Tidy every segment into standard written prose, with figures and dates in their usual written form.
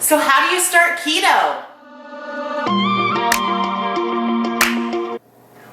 So how do you start keto?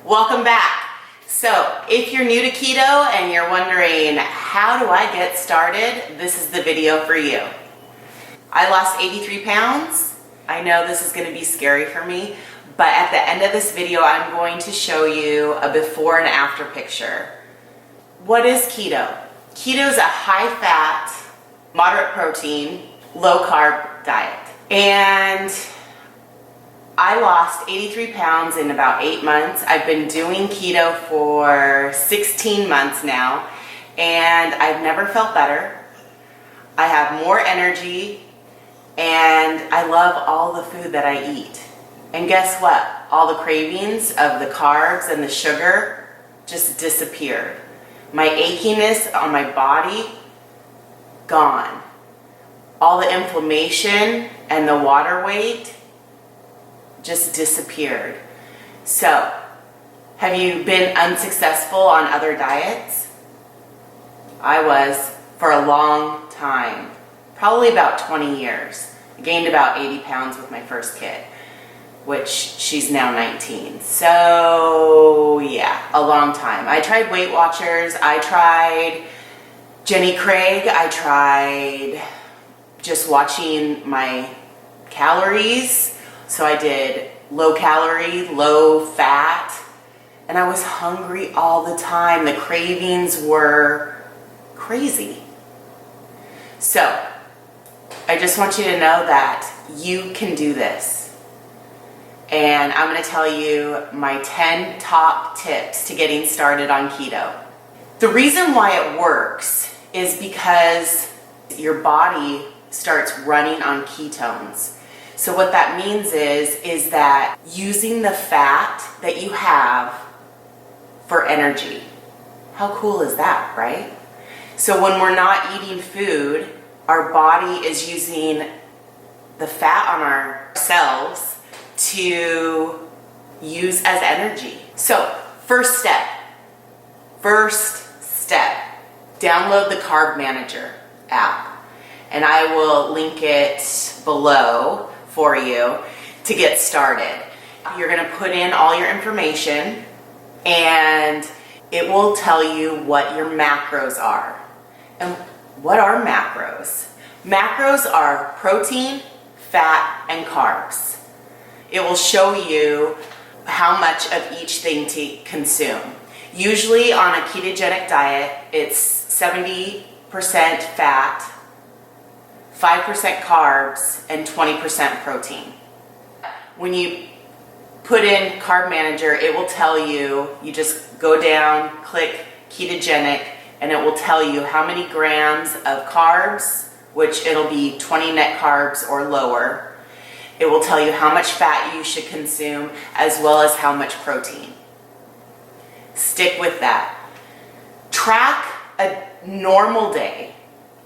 Welcome back. So if you're new to keto and you're wondering, how do I get started? This is the video for you. I lost 83 pounds. I know this is going to be scary for me, but at the end of this video, I'm going to show you a before and after picture. What is keto? Keto is a high fat, moderate protein, low carb diet. And I lost 83 pounds in about 8 months. I've been doing keto for 16 months now, and I've never felt better. I have more energy, and I love all the food that I eat. And guess what? All the cravings of the carbs and the sugar just disappeared. My achiness on my body, gone. All the inflammation and the water weight just disappeared. So, have you been unsuccessful on other diets? I was for a long time, probably about 20 years. I gained about 80 pounds with my first kid, which she's now 19. So yeah, a long time. I tried Weight Watchers, I tried Jenny Craig, I tried just watching my calories. So I did low calorie, low fat, and I was hungry all the time. The cravings were crazy. So I just want you to know that you can do this. And I'm going to tell you my 10 top tips to getting started on keto. The reason why it works is because your body starts running on ketones. So what that means is that using the fat that you have for energy. How cool is that, right? So when we're not eating food, our body is using the fat on our cells to use as energy. So first step, download the Carb Manager app. And I will link it below for you to get started. You're going to put in all your information and it will tell you what your macros are. And what are macros? Macros are protein, fat, and carbs. It will show you how much of each thing to consume. Usually on a ketogenic diet, it's 70% fat, 5% carbs, and 20% protein. When you put in Carb Manager, it will tell you, you just go down, click ketogenic, and it will tell you how many grams of carbs, which it'll be 20 net carbs or lower. It will tell you how much fat you should consume, as well as how much protein. Stick with that. Track a normal day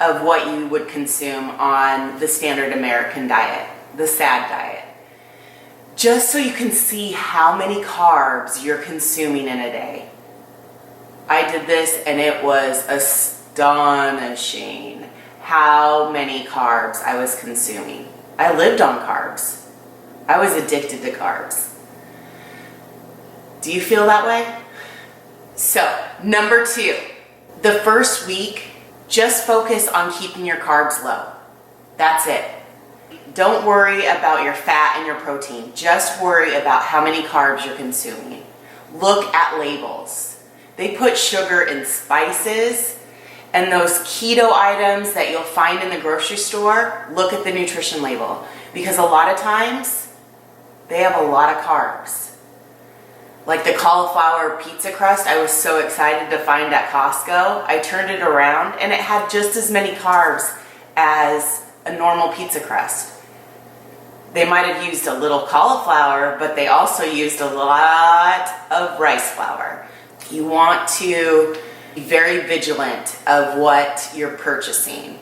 of what you would consume on the standard American diet, the SAD diet, just so you can see how many carbs you're consuming in a day. I did this and it was astonishing how many carbs I was consuming. I lived on carbs. I was addicted to carbs. Do you feel that way? So, number 2, the first week, just focus on keeping your carbs low. That's it. Don't worry about your fat and your protein. Just worry about how many carbs you're consuming. Look at labels. They put sugar in spices, and those keto items that you'll find in the grocery store, look at the nutrition label, because a lot of times they have a lot of carbs. Like the cauliflower pizza crust, I was so excited to find at Costco. I turned it around and it had just as many carbs as a normal pizza crust. They might have used a little cauliflower, but they also used a lot of rice flour. You want to be very vigilant of what you're purchasing.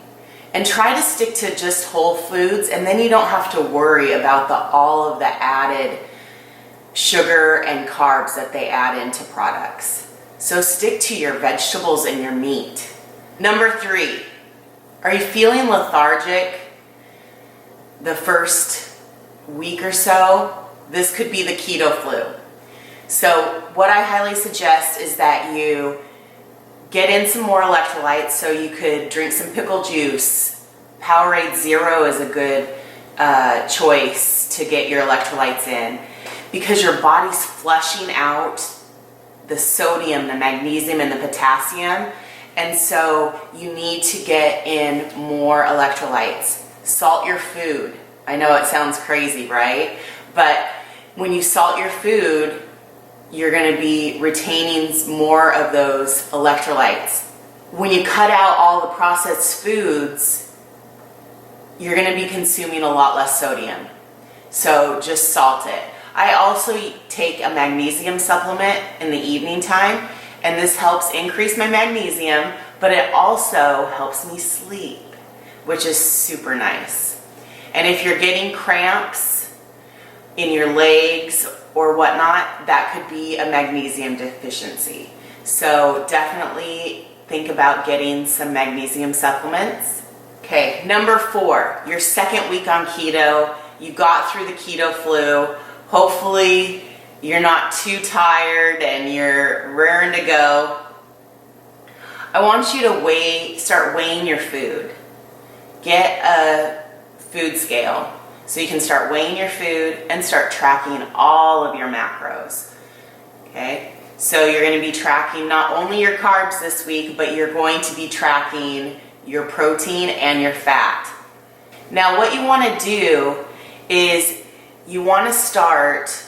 And try to stick to just whole foods, and then you don't have to worry about all of the added sugar and carbs that they add into products. So stick to your vegetables and your meat. Number 3, are you feeling lethargic? the first week or so, this could be the keto flu. So what I highly suggest is that you get in some more electrolytes. So you could drink some pickle juice. Powerade Zero is a good choice to get your electrolytes in, because your body's flushing out the sodium, the magnesium, and the potassium. And so you need to get in more electrolytes. Salt your food. I know it sounds crazy, right? But when you salt your food, you're going to be retaining more of those electrolytes. When you cut out all the processed foods, you're going to be consuming a lot less sodium. So just salt it. I also take a magnesium supplement in the evening time, and this helps increase my magnesium, but it also helps me sleep, which is super nice. And if you're getting cramps in your legs or whatnot, that could be a magnesium deficiency. So definitely think about getting some magnesium supplements. Okay, number 4, your second week on keto. You got through the keto flu. Hopefully you're not too tired and you're raring to go. I want you to start weighing your food. Get a food scale so you can start weighing your food and start tracking all of your macros. Okay, so you're going to be tracking not only your carbs this week, but you're going to be tracking your protein and your fat. Now what you want to do is you want to start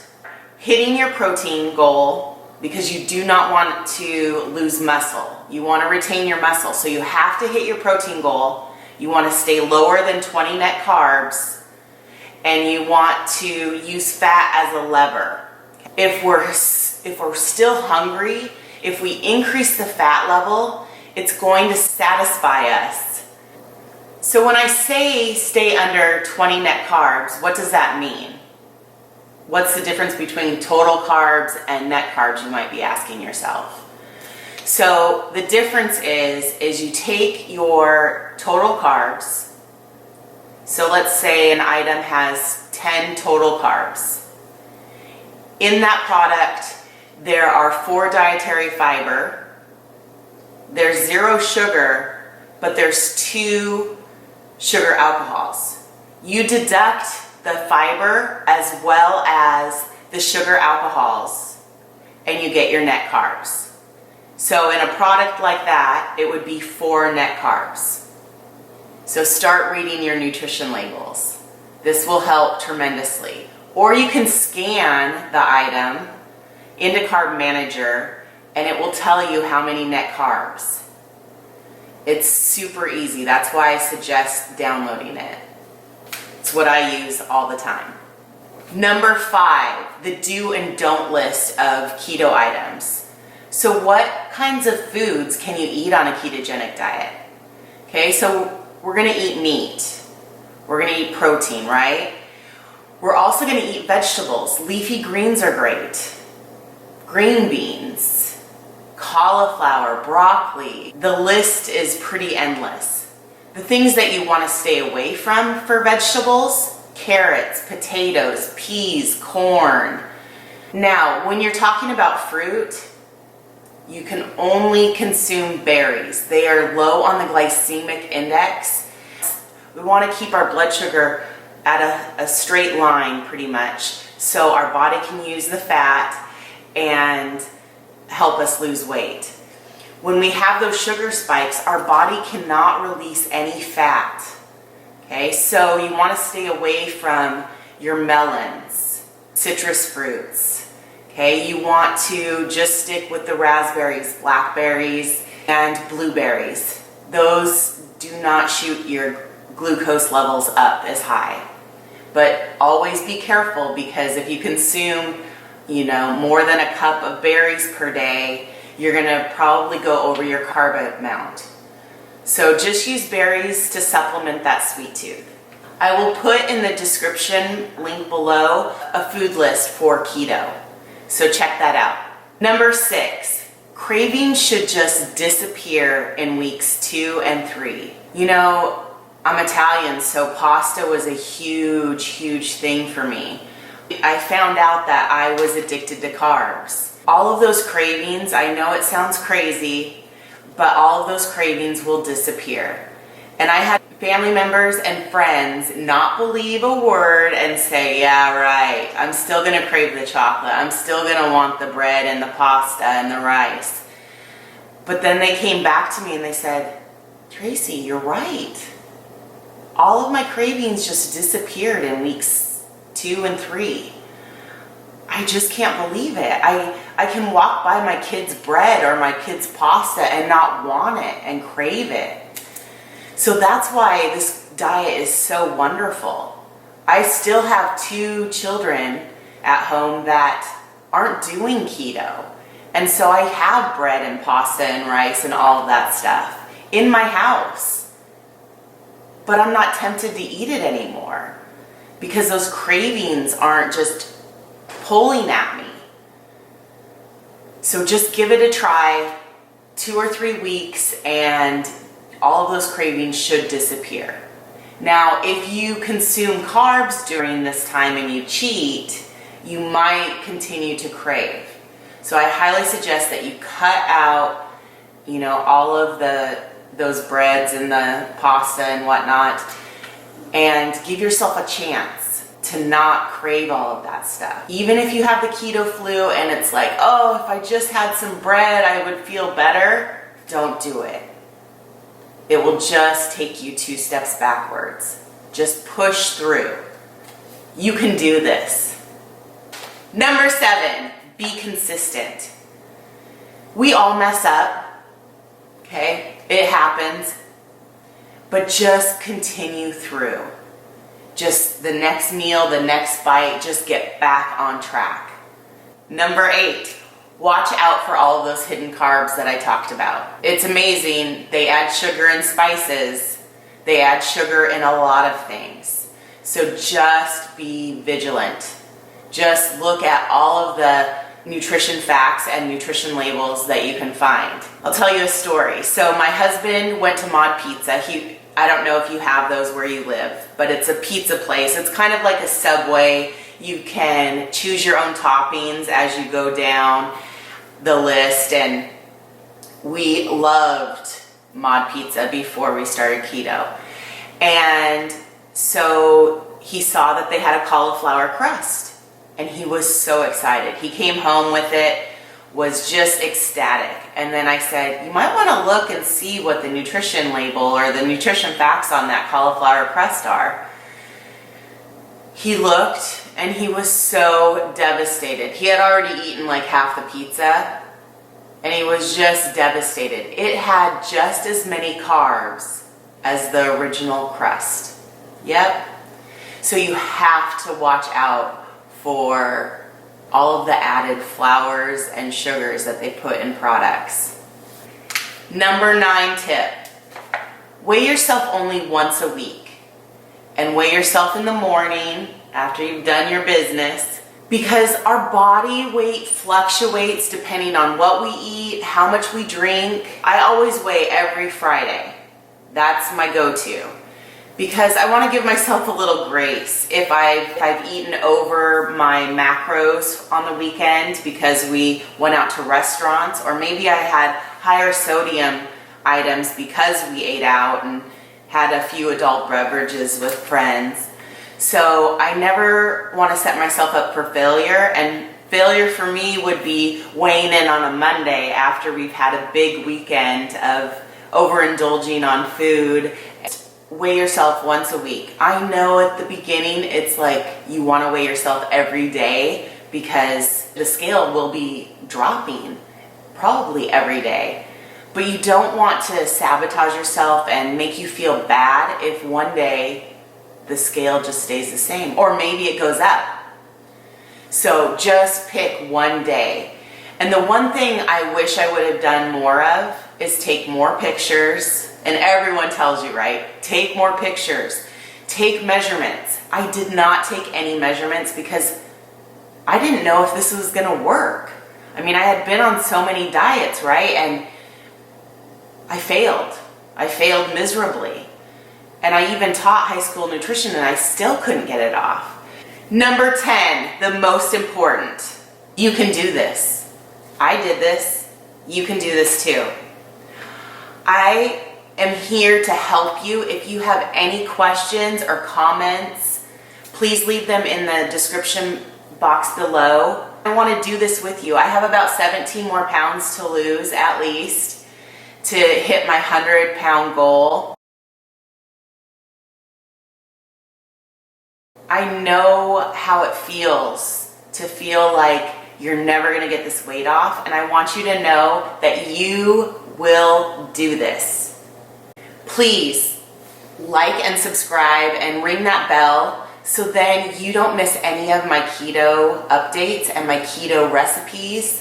hitting your protein goal, because you do not want to lose muscle. You want to retain your muscle. So you have to hit your protein goal. You want to stay lower than 20 net carbs, and you want to use fat as a lever. If we're still hungry, if we increase the fat level, it's going to satisfy us. So when I say stay under 20 net carbs, what does that mean? What's the difference between total carbs and net carbs, you might be asking yourself. So the difference is you take your total carbs. So let's say an item has 10 total carbs. In that product, there are 4 dietary fiber. There's 0 sugar, but there's 2 sugar alcohols. You deduct the fiber as well as the sugar alcohols, and you get your net carbs. So in a product like that, it would be 4 net carbs. So start reading your nutrition labels. This will help tremendously. Or you can scan the item into Carb Manager, and it will tell you how many net carbs. It's super easy. That's why I suggest downloading it. It's what I use all the time. Number 5, the do and don't list of keto items. So what kinds of foods can you eat on a ketogenic diet? Okay, so we're gonna eat meat. We're gonna eat protein, right? We're also gonna eat vegetables. Leafy greens are great. Green beans, cauliflower, broccoli. The list is pretty endless. The things that you want to stay away from for vegetables: carrots, potatoes, peas, corn. Now, when you're talking about fruit, you can only consume berries. They are low on the glycemic index. We want to keep our blood sugar at a straight line pretty much, so our body can use the fat and help us lose weight. When we have those sugar spikes, our body cannot release any fat. Okay, so you want to stay away from your melons, citrus fruits. Okay, you want to just stick with the raspberries, blackberries, and blueberries. Those do not shoot your glucose levels up as high. But always be careful, because if you consume, more than a cup of berries per day, you're gonna probably go over your carb amount. So just use berries to supplement that sweet tooth. I will put in the description link below a food list for keto. So check that out. Number 6, cravings should just disappear in weeks 2 and 3. I'm Italian, so pasta was a huge, huge thing for me. I found out that I was addicted to carbs. All of those cravings, I know it sounds crazy, but all of those cravings will disappear. And I had family members and friends not believe a word and say, yeah, right, I'm still gonna crave the chocolate. I'm still gonna want the bread and the pasta and the rice. But then they came back to me and they said, Tracy, you're right. All of my cravings just disappeared in weeks 2 and 3. I just can't believe it. I can walk by my kids' bread or my kids' pasta and not want it and crave it. So that's why this diet is so wonderful. I still have 2 children at home that aren't doing keto. And so I have bread and pasta and rice and all of that stuff in my house. But I'm not tempted to eat it anymore because those cravings aren't just pulling at me. So just give it a try, 2 or 3 weeks, and all of those cravings should disappear. Now, if you consume carbs during this time and you cheat, you might continue to crave. So I highly suggest that you cut out, all of those breads and the pasta and whatnot, and give yourself a chance to not crave all of that stuff. Even if you have the keto flu and it's like, oh, if I just had some bread, I would feel better, don't do it. It will just take you 2 steps backwards. Just push through. You can do this. Number 7, be consistent. We all mess up, okay? It happens. But just continue through. Just the next meal, the next bite, just get back on track. Number 8, watch out for all of those hidden carbs that I talked about. It's amazing. They add sugar and spices. They add sugar in a lot of things. So just be vigilant. Just look at all of the nutrition facts and nutrition labels that you can find. I'll tell you a story. So my husband went to Mod Pizza. I don't know if you have those where you live, but it's a pizza place. It's kind of like a Subway. You can choose your own toppings as you go down the list, and we loved Mod Pizza before we started keto. And so he saw that they had a cauliflower crust, and he was so excited. He came home with it, was just ecstatic. And then I said, you might want to look and see what the nutrition label or the nutrition facts on that cauliflower crust are. He looked and he was so devastated. He had already eaten like half the pizza and he was just devastated. It had just as many carbs as the original crust. Yep. So you have to watch out for all of the added flours and sugars that they put in products. Number 9 tip, weigh yourself only once a week. And weigh yourself in the morning after you've done your business, because our body weight fluctuates depending on what we eat, how much we drink. I always weigh every Friday. That's my go-to. Because I want to give myself a little grace if I've eaten over my macros on the weekend because we went out to restaurants, or maybe I had higher sodium items because we ate out and had a few adult beverages with friends. So I never want to set myself up for failure, and failure for me would be weighing in on a Monday after we've had a big weekend of overindulging on food. Weigh yourself once a week. I know at the beginning it's like you want to weigh yourself every day because the scale will be dropping probably every day. But you don't want to sabotage yourself and make you feel bad if one day the scale just stays the same, or maybe it goes up. So just pick one day. And the one thing I wish I would have done more of is take more pictures. And everyone tells you, right? Take more pictures. Take measurements. I did not take any measurements because I didn't know if this was going to work. I mean, I had been on so many diets, right? And I failed. I failed miserably. And I even taught high school nutrition and I still couldn't get it off. Number 10, the most important. You can do this. I did this. You can do this too. I am here to help you. If you have any questions or comments, please leave them in the description box below. I want to do this with you. I have about 17 more pounds to lose at least to hit my 100-pound goal. I know how it feels to feel like you're never going to get this weight off, and I want you to know that you will do this. Please like and subscribe and ring that bell so then you don't miss any of my keto updates and my keto recipes.